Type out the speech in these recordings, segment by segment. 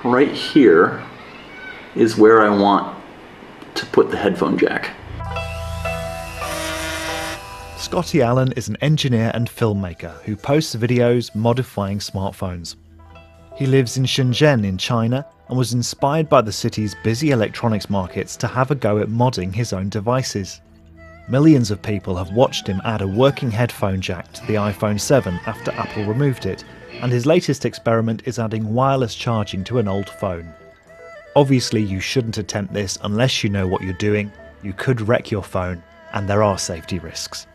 right here is where I want to put the headphone jack. Scotty Allen is an engineer and filmmaker who posts videos modifying smartphones. He lives in Shenzhen in China and was inspired by the city's busy electronics markets to have a go at modding his own devices. Millions of people have watched him add a working headphone jack to the iPhone 7 after Apple removed it, and his latest experiment is adding wireless charging to an old phone. Obviously, you shouldn't attempt this unless you know what you're doing. You could wreck your phone, and there are safety risks.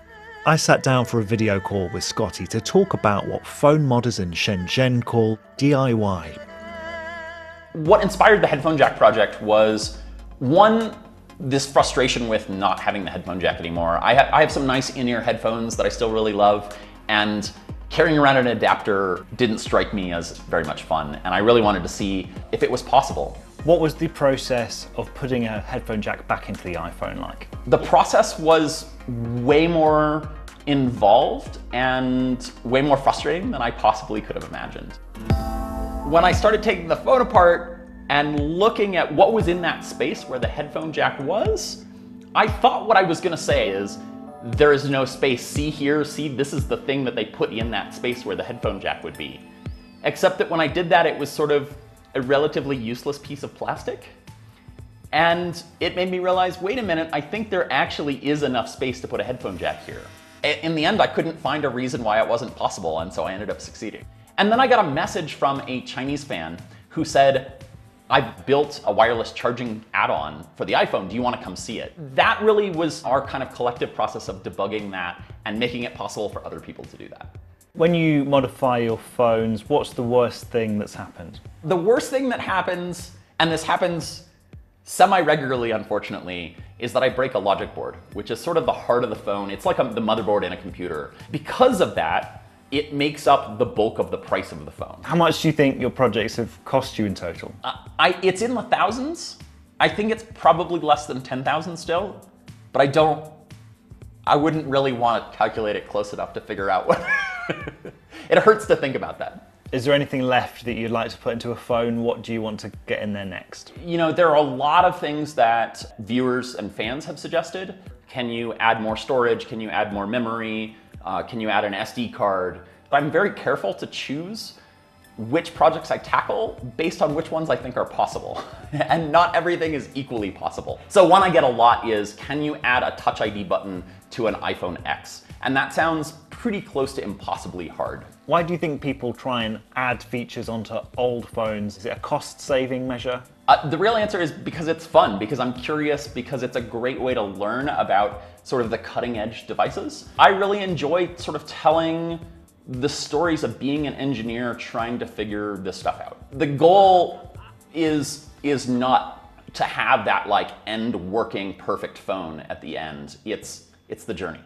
I sat down for a video call with Scotty to talk about what phone modders in Shenzhen call DIY. What inspired the headphone jack project was, one, this frustration with not having the headphone jack anymore. I have some nice in-ear headphones that I still really love, and carrying around an adapter didn't strike me as very much fun, and I really wanted to see if it was possible. What was the process of putting a headphone jack back into the iPhone like? The process was way more involved and way more frustrating than I possibly could have imagined. When I started taking the phone apart and looking at what was in that space where the headphone jack was, I thought what I was gonna say is, there is no space. See here, see, this is the thing that they put in that space where the headphone jack would be. Except that when I did that, it was sort of a relatively useless piece of plastic. And it made me realize, wait a minute, I think there actually is enough space to put a headphone jack here. In the end, I couldn't find a reason why it wasn't possible, and so I ended up succeeding. And then I got a message from a Chinese fan who said, I've built a wireless charging add-on for the iPhone, do you want to come see it? That really was our kind of collective process of debugging that and making it possible for other people to do that. When you modify your phones, what's the worst thing that's happened? The worst thing that happens, and this happens semi-regularly unfortunately, is that I break a logic board, which is sort of the heart of the phone. It's like the motherboard in a computer. Because of that, it makes up the bulk of the price of the phone. How much do you think your projects have cost you in total? It's in the thousands. I think it's probably less than 10,000 still, but I wouldn't really want to calculate it close enough to figure out what. It hurts to think about that. Is there anything left that you'd like to put into a phone? What do you want to get in there next? You know, there are a lot of things that viewers and fans have suggested. Can you add more storage? Can you add more memory? Can you add an SD card? I'm very careful to choose which projects I tackle based on which ones I think are possible. And not everything is equally possible. So one I get a lot is, can you add a Touch ID button to an iPhone X? And that sounds pretty close to impossibly hard. Why do you think people try and add features onto old phones? Is it a cost-saving measure? The real answer is because it's fun, because I'm curious, because it's a great way to learn about sort of the cutting edge devices. I really enjoy sort of telling the stories of being an engineer trying to figure this stuff out. The goal is not to have that like end working perfect phone at the end. It's the journey.